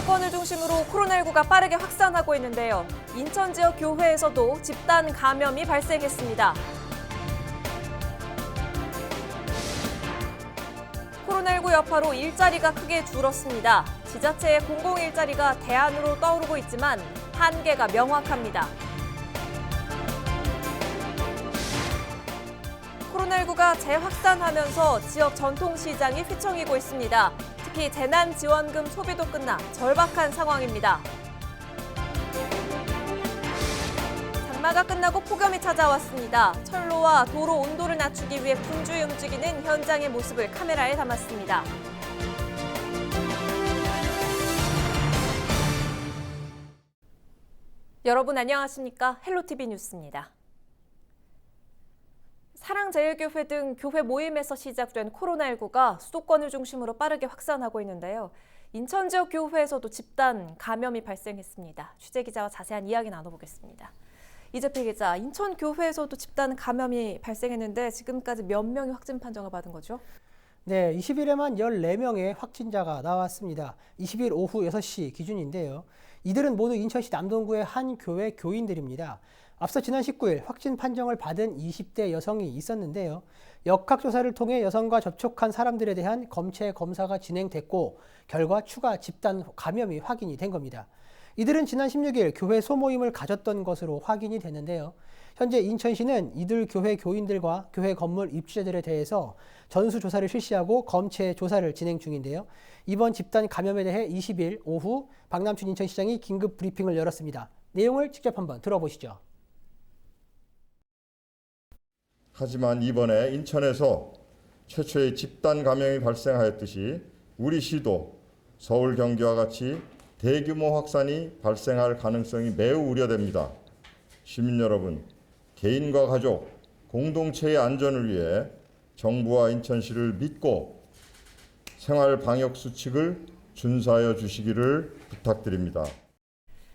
수도권을 중심으로 코로나19가 빠르게 확산하고 있는데요. 인천 지역 교회에서도 집단 감염이 발생했습니다. 코로나19 여파로 일자리가 크게 줄었습니다. 지자체의 공공 일자리가 대안으로 떠오르고 있지만 한계가 명확합니다. 코로나19가 재확산하면서 지역 전통시장이 휘청이고 있습니다. 특히 재난지원금 소비도 끝나 절박한 상황입니다. 장마가 끝나고 폭염이 찾아왔습니다. 철로와 도로 온도를 낮추기 위해 분주히 움직이는 현장의 모습을 카메라에 담았습니다. 여러분 안녕하십니까? 헬로티비 뉴스입니다. 사랑제일교회 등 교회 모임에서 시작된 코로나19가 수도권을 중심으로 빠르게 확산하고 있는데요. 인천 지역 교회에서도 집단 감염이 발생했습니다. 취재기자와 자세한 이야기 나눠보겠습니다. 이재필 기자, 인천 교회에서도 집단 감염이 발생했는데 지금까지 몇 명이 확진 판정을 받은 거죠? 네, 20일에만 14명의 확진자가 나왔습니다. 20일 오후 6시 기준인데요. 이들은 모두 인천시 남동구의 한 교회 교인들입니다. 앞서 지난 19일 확진 판정을 받은 20대 여성이 있었는데요. 역학조사를 통해 여성과 접촉한 사람들에 대한 검체 검사가 진행됐고 결과 추가 집단 감염이 확인이 된 겁니다. 이들은 지난 16일 교회 소모임을 가졌던 것으로 확인이 됐는데요. 현재 인천시는 이들 교회 교인들과 교회 건물 입주자들에 대해서 전수조사를 실시하고 검체 조사를 진행 중인데요. 이번 집단 감염에 대해 20일 오후 박남춘 인천시장이 긴급 브리핑을 열었습니다. 내용을 직접 한번 들어보시죠. 하지만 이번에 인천에서 최초의 집단 감염이 발생하였듯이 우리 시도 서울, 경기와 같이 대규모 확산이 발생할 가능성이 매우 우려됩니다. 시민 여러분, 개인과 가족, 공동체의 안전을 위해 정부와 인천시를 믿고 생활 방역 수칙을 준수하여 주시기를 부탁드립니다.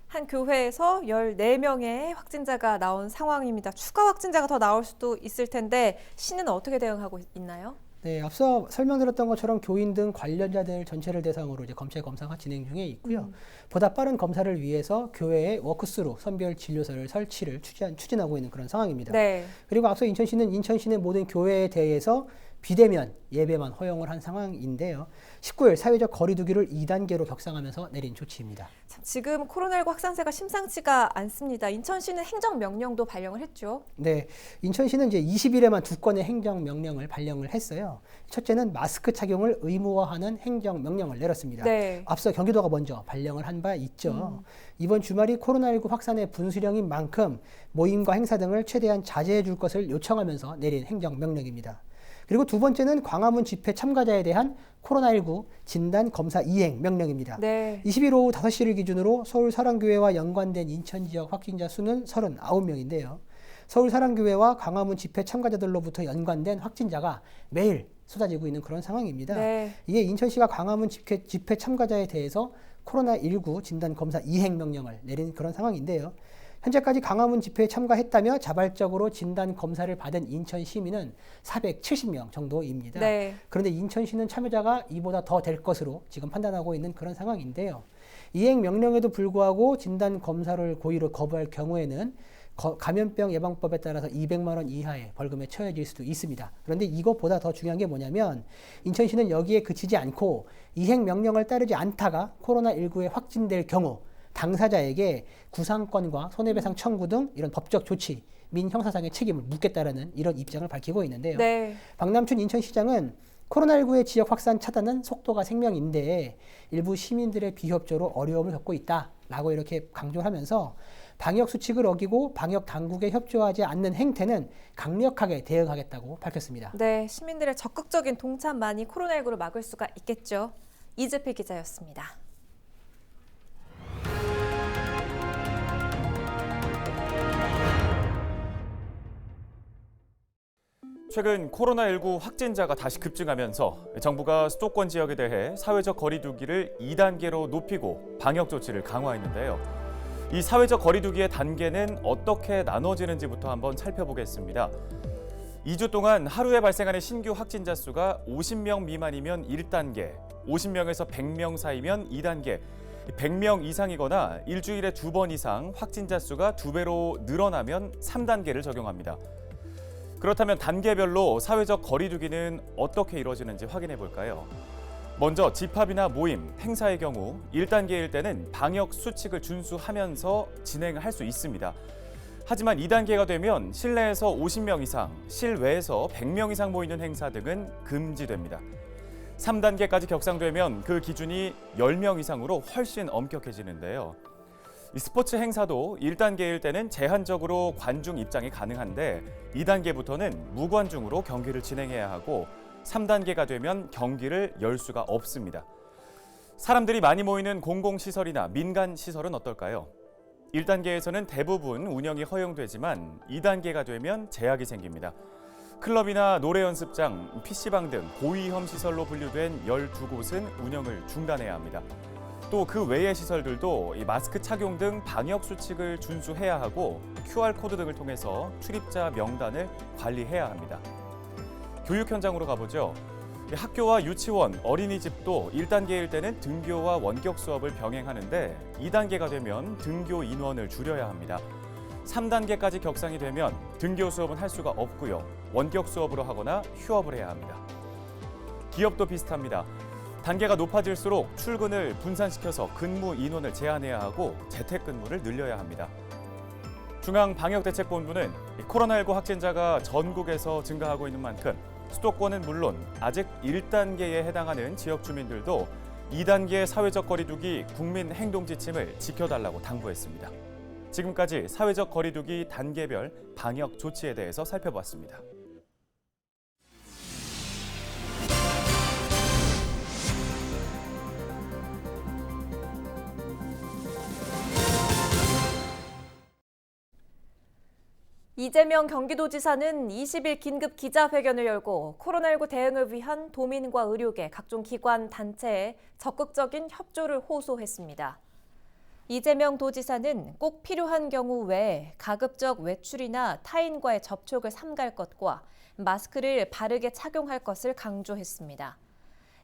한 교회에서 14명의 확진자가 나온 상황입니다. 추가 확진자가 더 나올 수도 있을 텐데 시는 어떻게 대응하고 있나요? 네, 앞서 설명드렸던 것처럼 교인 등 관련자들 전체를 대상으로 이제 검체 검사가 진행 중에 있고요. 보다 빠른 검사를 위해서 교회에 워크스루 선별 진료소를 설치를 추진하고 있는 그런 상황입니다. 네. 그리고 앞서 인천시는 모든 교회에 대해서 비대면 예배만 허용을 한 상황인데요. 19일 사회적 거리 두기를 2단계로 격상하면서 내린 조치입니다. 지금 코로나19 확산세가 심상치가 않습니다. 인천시는 행정명령도 발령을 했죠. 네, 인천시는 이제 20일에만 2건의 행정명령을 발령을 했어요. 첫째는 마스크 착용을 의무화하는 행정명령을 내렸습니다. 네. 앞서 경기도가 먼저 발령을 한 바 있죠. 이번 주말이 코로나19 확산의 분수령인 만큼 모임과 행사 등을 최대한 자제해 줄 것을 요청하면서 내린 행정명령입니다. 그리고 두 번째는 광화문 집회 참가자에 대한 코로나19 진단 검사 이행 명령입니다. 네. 20일 오후 5시를 기준으로 서울사랑교회와 연관된 인천 지역 확진자 수는 39명인데요. 서울사랑교회와 광화문 집회 참가자들로부터 연관된 확진자가 매일 쏟아지고 있는 그런 상황입니다. 네. 이에 인천시가 광화문 집회 참가자에 대해서 코로나19 진단 검사 이행 명령을 내린 그런 상황인데요. 현재까지 광화문 집회에 참가했다며 자발적으로 진단 검사를 받은 인천 시민은 470명 정도입니다. 네. 그런데 인천시는 참여자가 이보다 더 될 것으로 지금 판단하고 있는 그런 상황인데요. 이행 명령에도 불구하고 진단 검사를 고의로 거부할 경우에는 감염병 예방법에 따라서 200만 원 이하의 벌금에 처해질 수도 있습니다. 그런데 이것보다 더 중요한 게 뭐냐면 인천시는 여기에 그치지 않고 이행 명령을 따르지 않다가 코로나19에 확진될 경우 당사자에게 구상권과 손해배상 청구 등 이런 법적 조치, 민형사상의 책임을 묻겠다라는 이런 입장을 밝히고 있는데요. 네. 박남춘 인천시장은 코로나19의 지역 확산 차단은 속도가 생명인데 일부 시민들의 비협조로 어려움을 겪고 있다라고 이렇게 강조하면서 방역 수칙을 어기고 방역 당국에 협조하지 않는 행태는 강력하게 대응하겠다고 밝혔습니다. 네, 시민들의 적극적인 동참만이 코로나19를 막을 수가 있겠죠. 이재필 기자였습니다. 최근 코로나19 확진자가 다시 급증하면서 정부가 수도권 지역에 대해 사회적 거리 두기를 2단계로 높이고 방역 조치를 강화했는데요. 이 사회적 거리 두기의 단계는 어떻게 나눠지는지부터 한번 살펴보겠습니다. 2주 동안 하루에 발생하는 신규 확진자 수가 50명 미만이면 1단계, 50명에서 100명 사이면 2단계, 100명 이상이거나 일주일에 2번 이상 확진자 수가 2배로 늘어나면 3단계를 적용합니다. 그렇다면 단계별로 사회적 거리 두기는 어떻게 이루어지는지 확인해 볼까요? 먼저 집합이나 모임, 행사의 경우 1단계일 때는 방역 수칙을 준수하면서 진행할 수 있습니다. 하지만 2단계가 되면 실내에서 50명 이상, 실외에서 100명 이상 모이는 행사 등은 금지됩니다. 3단계까지 격상되면 그 기준이 10명 이상으로 훨씬 엄격해지는데요. 이 스포츠 행사도 1단계일 때는 제한적으로 관중 입장이 가능한데 2단계부터는 무관중으로 경기를 진행해야 하고 3단계가 되면 경기를 열 수가 없습니다. 사람들이 많이 모이는 공공시설이나 민간시설은 어떨까요? 1단계에서는 대부분 운영이 허용되지만 2단계가 되면 제약이 생깁니다. 클럽이나 노래 연습장, PC방 등 고위험 시설로 분류된 12곳은 운영을 중단해야 합니다. 또 그 외의 시설들도 마스크 착용 등 방역 수칙을 준수해야 하고 QR코드 등을 통해서 출입자 명단을 관리해야 합니다. 교육 현장으로 가보죠. 학교와 유치원, 어린이집도 1단계일 때는 등교와 원격 수업을 병행하는데 2단계가 되면 등교 인원을 줄여야 합니다. 3단계까지 격상이 되면 등교 수업은 할 수가 없고요. 원격 수업으로 하거나 휴업을 해야 합니다. 기업도 비슷합니다. 단계가 높아질수록 출근을 분산시켜서 근무 인원을 제한해야 하고 재택근무를 늘려야 합니다. 중앙방역대책본부는 코로나19 확진자가 전국에서 증가하고 있는 만큼 수도권은 물론 아직 1단계에 해당하는 지역 주민들도 2단계 사회적 거리두기 국민 행동지침을 지켜달라고 당부했습니다. 지금까지 사회적 거리두기 단계별 방역 조치에 대해서 살펴봤습니다. 이재명 경기도지사는 20일 긴급 기자회견을 열고 코로나19 대응을 위한 도민과 의료계, 각종 기관, 단체에 적극적인 협조를 호소했습니다. 이재명 도지사는 꼭 필요한 경우 외에 가급적 외출이나 타인과의 접촉을 삼갈 것과 마스크를 바르게 착용할 것을 강조했습니다.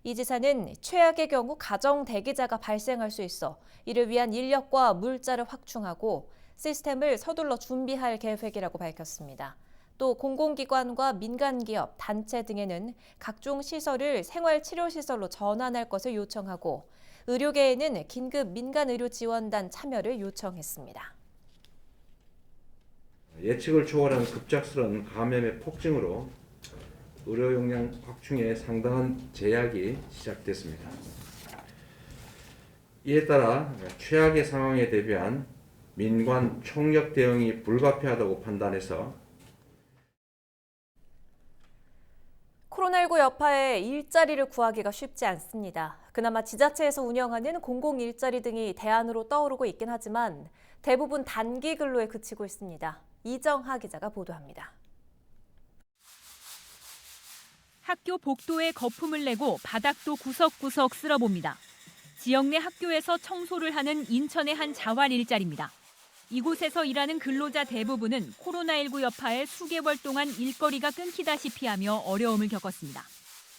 이 지사는 최악의 경우 가정 대기자가 발생할 수 있어 이를 위한 인력과 물자를 확충하고 시스템을 서둘러 준비할 계획이라고 밝혔습니다. 또 공공기관과 민간기업, 단체 등에는 각종 시설을 생활치료시설로 전환할 것을 요청하고 의료계에는 긴급 민간의료지원단 참여를 요청했습니다. 예측을 초월한 급작스러운 감염의 폭증으로 의료 용량 확충에 상당한 제약이 시작됐습니다. 이에 따라 최악의 상황에 대비한 민관 총력 대응이 불가피하다고 판단해서 코로나19 여파에 일자리를 구하기가 쉽지 않습니다. 그나마 지자체에서 운영하는 공공 일자리 등이 대안으로 떠오르고 있긴 하지만 대부분 단기 근로에 그치고 있습니다. 이정하 기자가 보도합니다. 학교 복도에 거품을 내고 바닥도 구석구석 쓸어봅니다. 지역 내 학교에서 청소를 하는 인천의 한 자활 일자리입니다. 이곳에서 일하는 근로자 대부분은 코로나19 여파에 수개월 동안 일거리가 끊기다시피 하며 어려움을 겪었습니다.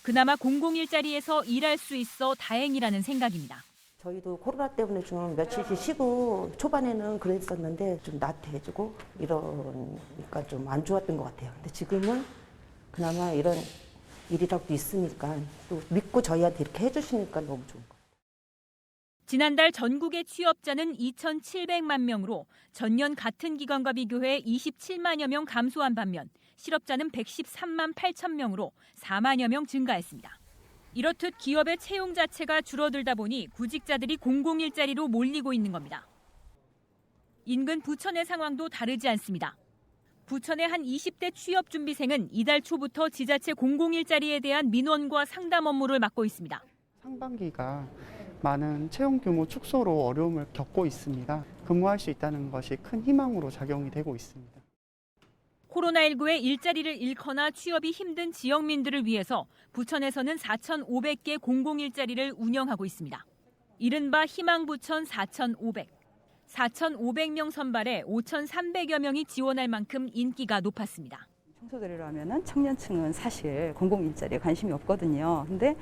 그나마 공공 일자리에서 일할 수 있어 다행이라는 생각입니다. 저희도 코로나 때문에 좀 며칠씩 쉬고 초반에는 그랬었는데 좀 나태해지고 이러니까 좀 안 좋았던 것 같아요. 근데 지금은 그나마 이런 일이라도 있으니까 또 믿고 저희한테 이렇게 해주시니까 너무 좋은 것 같아요. 지난달 전국의 취업자는 2,700만 명으로 전년 같은 기간과 비교해 27만여 명 감소한 반면 실업자는 113만 8천 명으로 4만여 명 증가했습니다. 이렇듯 기업의 채용 자체가 줄어들다 보니 구직자들이 공공일자리로 몰리고 있는 겁니다. 인근 부천의 상황도 다르지 않습니다. 부천의 한 20대 취업준비생은 이달 초부터 지자체 공공일자리에 대한 민원과 상담 업무를 맡고 있습니다. 상반기가 많은 채용 규모 축소로 어려움을 겪고 있습니다. 근무할 수 있다는 것이 큰 희망으로 작용이 되고 있습니다. 코로나19에 일자리를 잃거나 취업이 힘든 지역민들을 위해서 부천에서는 4,500개 공공일자리를 운영하고 있습니다. 이른바 희망부천 4,500. 4,500명 선발에 5,300여 명이 지원할 만큼 인기가 높았습니다. 청소들이라면은 청년층은 사실 공공 일자리에 관심이 없거든요. 근데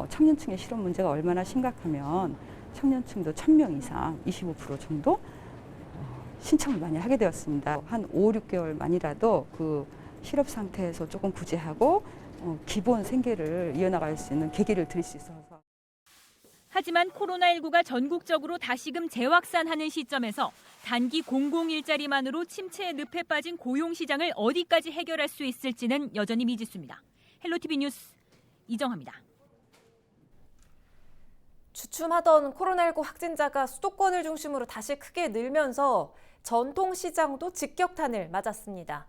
청년층의 실업 문제가 얼마나 심각하면 청년층도 1,000명 이상, 25% 정도 신청을 많이 하게 되었습니다. 한 5, 6개월 만이라도 그 실업 상태에서 조금 구제하고 기본 생계를 이어나갈 수 있는 계기를 드릴 수 있어서. 하지만 코로나19가 전국적으로 다시금 재확산하는 시점에서 단기 공공일자리만으로 침체의 늪에 빠진 고용시장을 어디까지 해결할 수 있을지는 여전히 미지수입니다. 헬로티비 뉴스 이정화입니다. 주춤하던 코로나19 확진자가 수도권을 중심으로 다시 크게 늘면서 전통시장도 직격탄을 맞았습니다.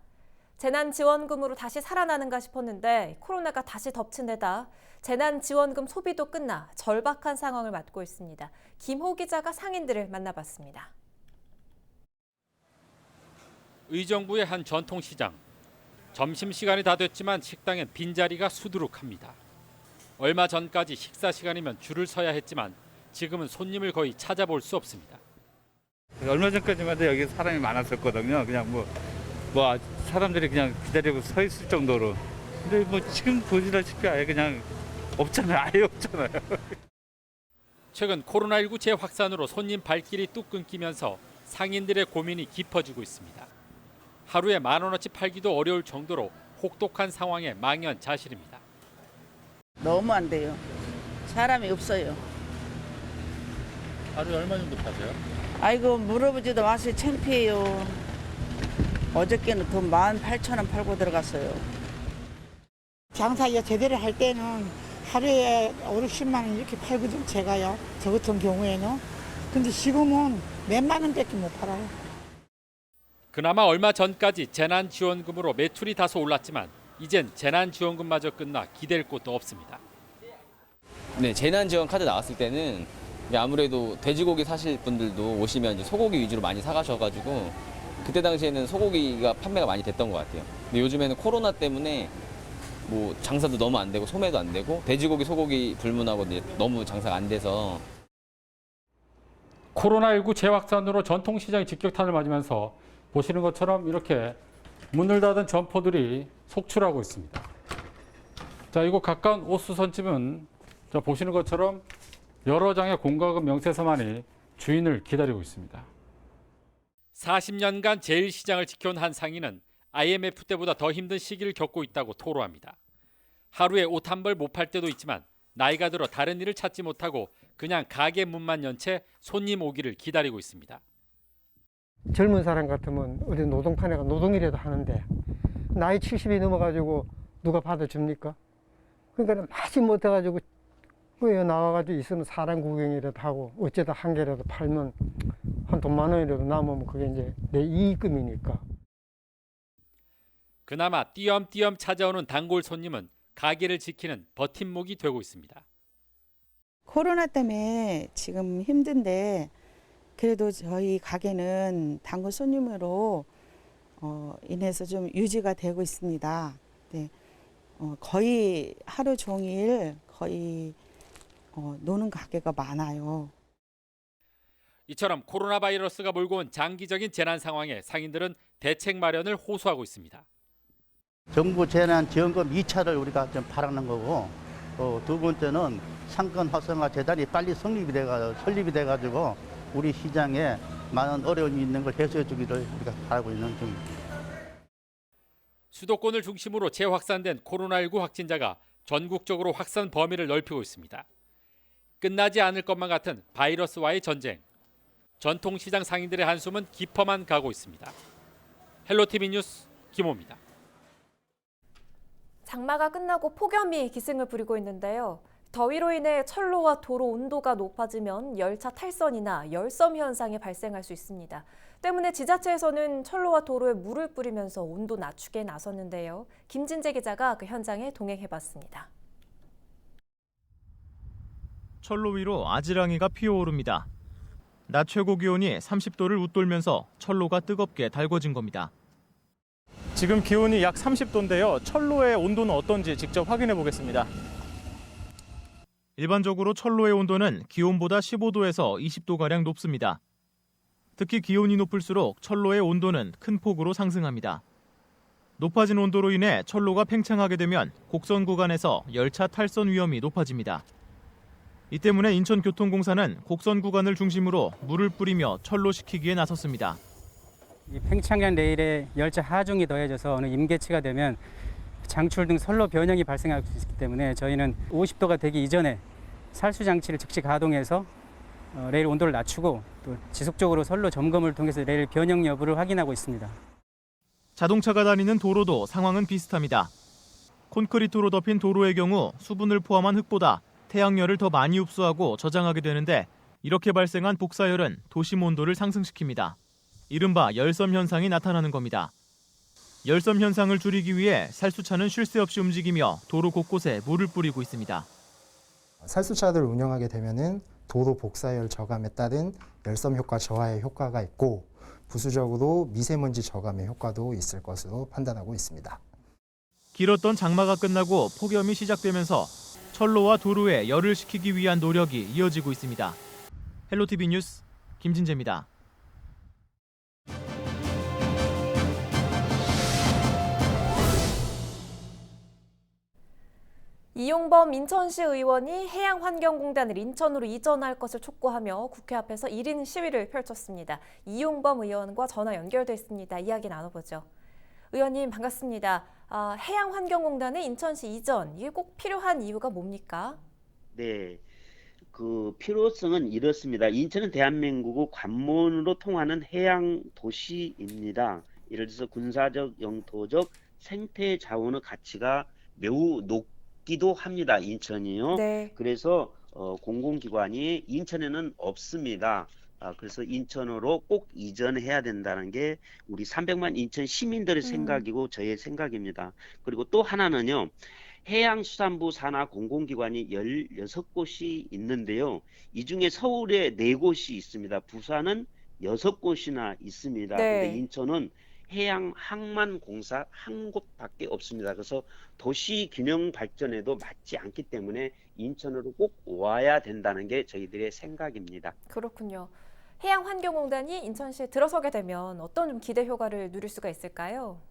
재난지원금으로 다시 살아나는가 싶었는데 코로나가 다시 덮친 데다 재난지원금 소비도 끝나 절박한 상황을 맞고 있습니다. 김호 기자가 상인들을 만나봤습니다. 의정부의 한 전통시장. 점심시간이 다 됐지만 식당엔 빈자리가 수두룩합니다. 얼마 전까지 식사 시간이면 줄을 서야 했지만 지금은 손님을 거의 찾아볼 수 없습니다. 얼마 전까지만 해도 여기 사람이 많았었거든요. 그냥 뭐 사람들이 그냥 기다리고 서 있을 정도로. 근데 뭐 지금 보시다시피 아예 그냥 없잖아요. 아예 없잖아요. 최근 코로나19 재확산으로 손님 발길이 뚝 끊기면서 상인들의 고민이 깊어지고 있습니다. 하루에 10,000원어치 팔기도 어려울 정도로 혹독한 상황에 망연자실입니다. 너무 안 돼요. 사람이 없어요. 하루에 얼마 정도 파세요? 아이고 물어보지도 마세요. 창피해요. 어저께는 돈 18,000원 팔고 들어갔어요. 장사 제대로 할 때는 하루에 5, 60만 원 이렇게 팔거든 제가요. 저 같은 경우에는. 근데 지금은 몇만 원밖에 못 팔아요. 그나마 얼마 전까지 재난지원금으로 매출이 다소 올랐지만 이젠 재난지원금마저 끝나 기댈 곳도 없습니다. 네, 재난지원 카드 나왔을 때는 아무래도 돼지고기 사실 분들도 오시면 이제 소고기 위주로 많이 사가셔가지고 그때 당시에는 소고기가 판매가 많이 됐던 것 같아요. 근데 요즘에는 코로나 때문에 뭐 장사도 너무 안 되고 소매도 안 되고 돼지고기, 소고기 불문하고 이제 너무 장사가 안 돼서. 코로나19 재확산으로 전통시장이 직격탄을 맞으면서 보시는 것처럼 이렇게 문을 닫은 점포들이 속출하고 있습니다. 자, 이곳 가까운 옥수선집은 보시는 것처럼 여러 장의 공과금 명세서만이 주인을 기다리고 있습니다. 40년간 제일시장을 지켜온 한 상인은 IMF 때보다 더 힘든 시기를 겪고 있다고 토로합니다. 하루에 옷 한 벌 못 팔 때도 있지만 나이가 들어 다른 일을 찾지 못하고 그냥 가게 문만 연 채 손님 오기를 기다리고 있습니다. 젊은 사람 같으면 어디 노동판에 가 노동이라도 하는데 나이 70이 넘어가지고 누가 받아줍니까? 그러니까 마치 못해가지고 나와가지고 있으면 사람 구경이라도 하고 어쩌다 한 개라도 팔면 한 돈 10,000원이라도 남으면 그게 이제 내 이익금이니까. 그나마 띄엄띄엄 찾아오는 단골 손님은 가게를 지키는 버팀목이 되고 있습니다. 코로나 때문에 지금 힘든데 그래도 저희 가게는 단골 손님으로 인해서 좀 유지가 되고 있습니다. 네. 거의 하루 종일 거의 노는 가게가 많아요. 이처럼 코로나 바이러스가 몰고 온 장기적인 재난 상황에 상인들은 대책 마련을 호소하고 있습니다. 정부 재난지원금 2차를 우리가 좀 바라는 거고 두 번째는 상권 활성화 재단이 빨리 설립이 돼가지고 우리 시장에 많은 어려움이 있는 걸 해소해 주기를 우리가 바라고 있는 중입니다. 수도권을 중심으로 재확산된 코로나19 확진자가 전국적으로 확산 범위를 넓히고 있습니다. 끝나지 않을 것만 같은 바이러스와의 전쟁. 전통시장 상인들의 한숨은 깊어만 가고 있습니다. 헬로티비 뉴스 김호입니다. 장마가 끝나고 폭염이 기승을 부리고 있는데요. 더위로 인해 철로와 도로 온도가 높아지면 열차 탈선이나 열섬 현상이 발생할 수 있습니다. 때문에 지자체에서는 철로와 도로에 물을 뿌리면서 온도 낮추기에 나섰는데요. 김진재 기자가 그 현장에 동행해봤습니다. 철로 위로 아지랑이가 피어오릅니다. 낮 최고 기온이 30도를 웃돌면서 철로가 뜨겁게 달궈진 겁니다. 지금 기온이 약 30도인데요. 철로의 온도는 어떤지 직접 확인해 보겠습니다. 일반적으로 철로의 온도는 기온보다 15도에서 20도가량 높습니다. 특히 기온이 높을수록 철로의 온도는 큰 폭으로 상승합니다. 높아진 온도로 인해 철로가 팽창하게 되면 곡선 구간에서 열차 탈선 위험이 높아집니다. 이 때문에 인천교통공사는 곡선 구간을 중심으로 물을 뿌리며 철로시키기에 나섰습니다. 이 팽창된 레일에 열차 하중이 더해져서 어느 임계치가 되면 장출 등 선로 변형이 발생할 수 있기 때문에 저희는 50도가 되기 이전에 살수 장치를 즉시 가동해서 레일 온도를 낮추고 또 지속적으로 선로 점검을 통해서 레일 변형 여부를 확인하고 있습니다. 자동차가 다니는 도로도 상황은 비슷합니다. 콘크리트로 덮인 도로의 경우 수분을 포함한 흙보다 태양열을 더 많이 흡수하고 저장하게 되는데 이렇게 발생한 복사열은 도심 온도를 상승시킵니다. 이른바 열섬 현상이 나타나는 겁니다. 열섬 현상을 줄이기 위해 살수차는 쉴 새 없이 움직이며 도로 곳곳에 물을 뿌리고 있습니다. 살수차를 운영하게 되면은 도로 복사열 저감에 따른 열섬 효과 저하의 효과가 있고 부수적으로 미세먼지 저감의 효과도 있을 것으로 판단하고 있습니다. 길었던 장마가 끝나고 폭염이 시작되면서 철로와 도로에 열을 식히기 위한 노력이 이어지고 있습니다. 헬로티비 뉴스 김진재입니다. 이용범 인천시 의원이 해양환경공단을 인천으로 이전할 것을 촉구하며 국회 앞에서 1인 시위를 펼쳤습니다. 이용범 의원과 전화 연결돼 있습니다. 이야기 나눠보죠. 의원님 반갑습니다. 해양환경공단의 인천시 이전, 이게 꼭 필요한 이유가 뭡니까? 네, 그 필요성은 이렇습니다. 인천은 대한민국의 관문으로 통하는 해양 도시입니다. 예를 들어서 군사적, 영토적, 생태 자원의 가치가 매우 높기도 합니다. 인천이요. 네. 그래서 공공기관이 인천에는 없습니다. 그래서 인천으로 꼭 이전해야 된다는 게 우리 300만 인천 시민들의 생각이고 저의 생각입니다. 그리고 또 하나는요. 해양수산부 산하 공공기관이 16곳이 있는데요. 이 중에 서울에 4곳이 있습니다. 부산은 6곳이나 있습니다. 네. 근데 인천은 해양항만공사 한 곳밖에 없습니다. 그래서 도시균형 발전에도 맞지 않기 때문에 인천으로 꼭 와야 된다는 게 저희들의 생각입니다. 그렇군요. 해양환경공단이 인천시에 들어서게 되면 어떤 좀 기대 효과를 누릴 수가 있을까요?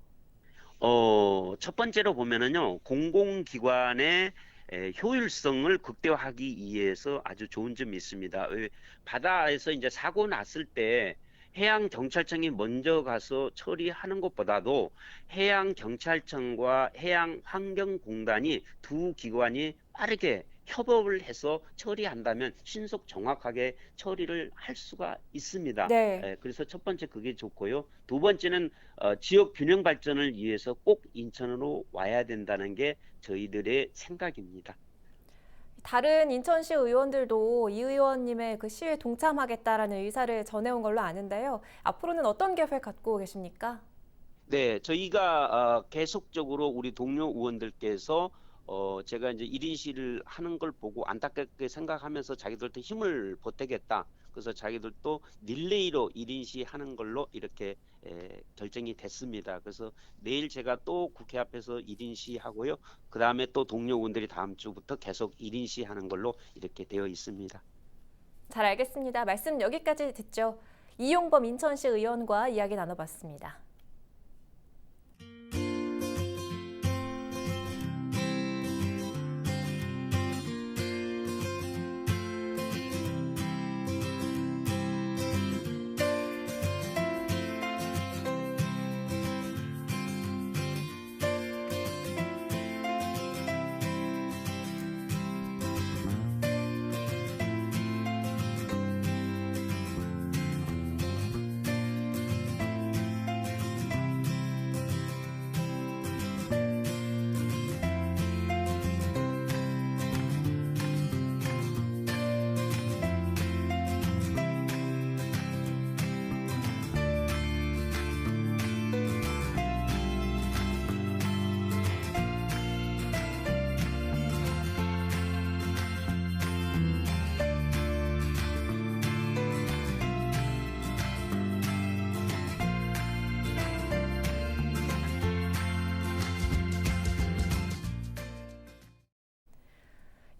첫 번째로 보면은요, 공공기관의 효율성을 극대화하기 위해서 아주 좋은 점이 있습니다. 바다에서 이제 사고 났을 때 해양경찰청이 먼저 가서 처리하는 것보다도 해양경찰청과 해양환경공단이 두 기관이 빠르게 협업을 해서 처리한다면 신속 정확하게 처리를 할 수가 있습니다. 네. 그래서 첫 번째 그게 좋고요. 두 번째는 지역 균형 발전을 위해서 꼭 인천으로 와야 된다는 게 저희들의 생각입니다. 다른 인천시 의원들도 이 의원님의 그 시위에 동참하겠다라는 의사를 전해온 걸로 아는데요. 앞으로는 어떤 계획 갖고 계십니까? 네, 저희가 계속적으로 우리 동료 의원들께서 제가 이제 1인 시위를 하는 걸 보고 안타깝게 생각하면서 자기들한테 힘을 보태겠다. 그래서 자기들도 릴레이로 1인 시위 하는 걸로 이렇게 결정이 됐습니다. 그래서 내일 제가 또 국회 앞에서 1인 시위 하고요. 그 다음에 또 동료 의원들이 다음 주부터 계속 1인 시위 하는 걸로 이렇게 되어 있습니다. 잘 알겠습니다. 말씀 여기까지 듣죠. 이용범 인천시 의원과 이야기 나눠봤습니다.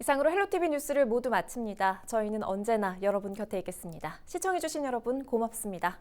이상으로 헬로티비 뉴스를 모두 마칩니다. 저희는 언제나 여러분 곁에 있겠습니다. 시청해주신 여러분 고맙습니다.